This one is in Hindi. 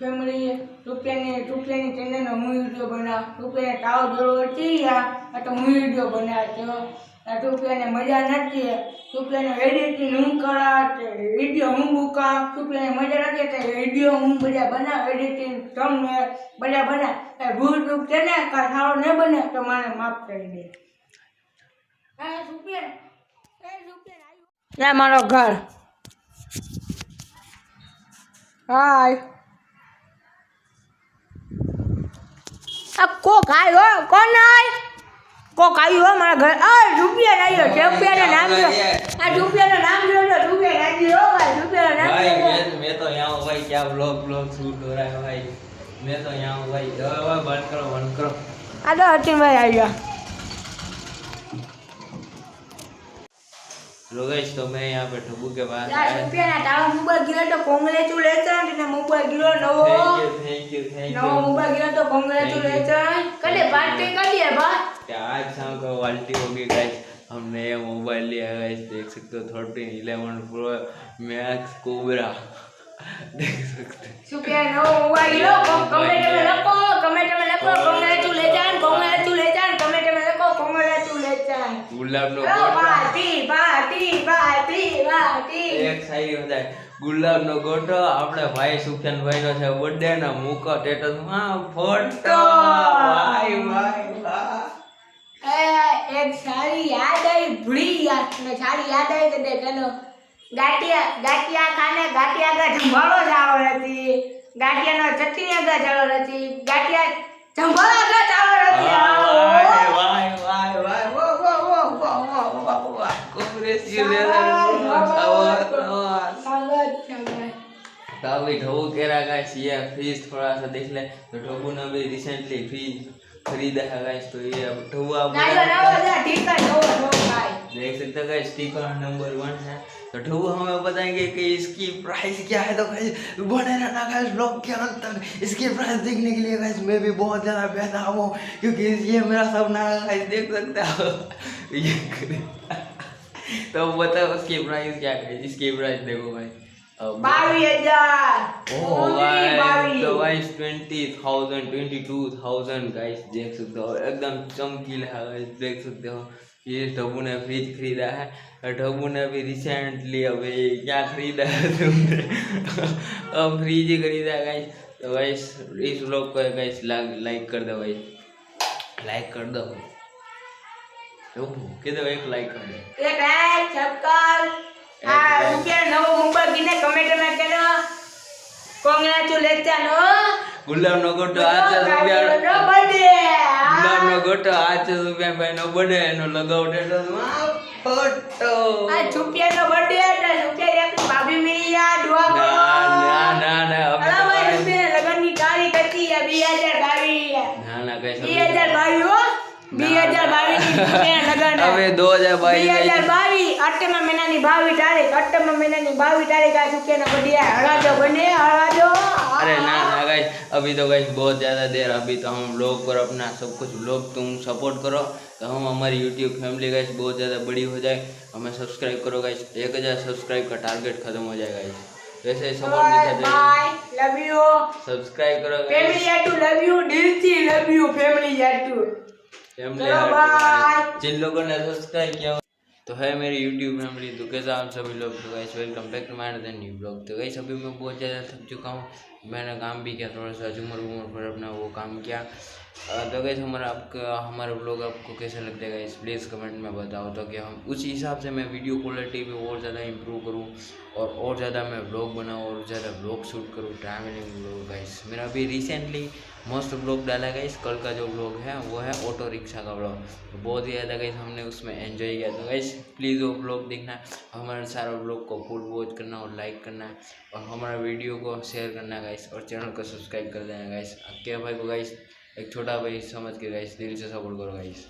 ફેમિલી રૂપિયાની ચેનલનો હું વિડીયો બનાવ રૂપિયાને તાવ જોડો હતી આ તો હું વિડીયો બનાવ્યો આ રૂપિયાને મજા નથી રૂપિયાનો એડિટિંગ હું કરા વિડીયો હું મૂકા રૂપિયાને મજા નથી તો વિડીયો હું બધા બનાવ એડિટિંગ તમને બધા બનાવ ભૂલ ચૂક છે ને કાંઈ સારો ન બને તો મને માફ કરી દે રૂપિયા મારો ઘર હાય કોક આવ્યો કોણ આય કોક આવ્યો મારા ઘર રૂપિયા આવ્યો રૂપિયાનું નામ લ્યો આ રૂપિયાનું નામ લ્યો તો રૂપિયા રાખ્યો ભાઈ રૂપિયાનું નામ ભાઈ મેં તો यहाँ भाई क्या ब्लॉग शूट हो रहा है भाई मैं तो यहाँ भाई बंद करो आ तो अतिन भाई આવ્યા लो गाइस तो मैं यहाँ पे ठब्बू के पास यार रुपया ना तारा मोबाइल गिरा तो कांग्रेचुलेशन ने मोबाइल गिरो नवो थैंक यू नवो मोबाइल गिरा तो कांग्रेचुलेशन कले पार्टी कर दिया बा क्या आज शाम को पार्टी होगी गाइस हमने ये मोबाइल लिया गाइस देख सकते हो 1311 प्रो मैक्स कोबरा देख सकते हो रुपया नवो मोबाइल गिरो कमेंट में लखो कांग्रेचुलेशन कमेंट में लखो कांग्रेचुलेशन गुलाब नो पार्टी एक सही होता है गुलाब नो गोटो આપણે ભાઈ સુખેન ભાઈ નો છે બર્થડે નો મૂકો સ્ટેટસ માં ફોટો ભાઈ एक सारी याद आई भूली याद ने सारी याद आई तो देखनो गाटिया खाने गाटिया का जंभाळो जावो रती गाटिया नो चटनी आगा जावो रती गाटिया जंभाळा का जावो रती वाह तो अभी ढबू कह रहा गाइस ये फ्रीज थोड़ा सा देख ले तो ढबू ने अभी रिसेंटली फ्रीज खरीदा है गाइस तो ये अब ढबू आप देख सकते हो गाइस स्टिकर नंबर 1 है तो ढबू हमें बताएंगे कि इसकी प्राइस क्या है तो गाइस बने रहना गाइस ब्लॉग के अंत तक इसकी प्राइस देखने के लिए गाइस मैं भी बहुत ज़्यादा बेताब हूँ क्योंकि ये मेरा सपना है गाइस देख सकते हो ये तो बताओ उसकी प्राइस क्या है इसकी प्राइस देखो भाई 22,000 तो गाइस 20,000 22,000 गाइस देख सकते हो एकदम चमकीला है गाइस देख सकते हो ये ढबू ने फ्रिज खरीदा है ढबू ने अभी रिसेंटली अभी क्या खरीदा है तुमने अब फ्रिज ही खरीदा है गाइस तो गाइस इस व्लॉग को गाइस लाइक कर दो भाई लाइक कर दो किधर एक लाइक कर दो एक लाइक सब्सक्राइब रुपया नवो मोबाइल किने कमेंट में करो कांग्रेचुलेशन गुलाब नो गोटो आज रुपया नो बर्थडे गुलाब नो गोटो आज रुपया भाई नो बर्थडे नो लगाओ डेटो फोटो आज रुपया नो बर्थडे है रुपया एक भाभी मेरी यार दुआ करो ना अरे भाई रुपया लगन की तारीख હતી 2022 ना कैसे 2022 हो 2022 लगन હવે 2022 8મા મહિનાની 22 તારીખ આ રૂપિયાનો બર્થડે હળાજો બને હળાજો अरे ना गाइस अभी तो गाइस बहुत ज़्यादा देर अभी तो हम लोग पर अपना सब कुछ लोग तुम सपोर्ट करो तो हम हमारी यूट्यूब फैमिली गाइस बहुत ज़्यादा बड़ी हो जाए हमें सब्सक्राइब करो गाइस 1000 सब्सक्राइब का टारगेट खत्म हो जाएगा गाइस वैसे सपोर्ट नहीं करते लव यू सब्सक्राइब करो family head too love you दिल से love you family head too जिन लोगों ने सब्सक्राइब किया तो है मेरी यूट्यूब फैमिली तो कैसा आप सभी लोग तो guys welcome back to my another new blog तो गाइस अभी मैं बहुत ज़्यादा थक चुका हूँ मैंने काम भी किया थोड़ा सा झूमर पर अपना वो काम किया तो गाइस हमारा ब्लॉग आपको कैसा लगता है गाइस प्लीज़ कमेंट में बताओ तो कि हम उस हिसाब से मैं वीडियो क्वालिटी भी और ज़्यादा इंप्रूव करूँ और ज़्यादा मैं ब्लॉग बनाऊँ और ज़्यादा ब्लॉग शूट करूँ ट्रैवलिंग ब्लॉग गाइस मेरा अभी रिसेंटली मस्त ब्लॉग डाला गाइस कल का जो ब्लॉग है वो है ऑटो रिक्शा का ब्लॉग तो बहुत ही ज़्यादा गाइस हमने उसमें एंजॉय किया तो गाइस प्लीज़ वो ब्लॉग देखना हमारे सारा ब्लॉग को फुल वॉच करना और लाइक करना और हमारा वीडियो को शेयर करना गाइस और चैनल को सब्सक्राइब कर देना गाइस क्या भाई को गाइस एक छोटा भाई समझ के गाइस दिल से सपोर्ट करो गाइस।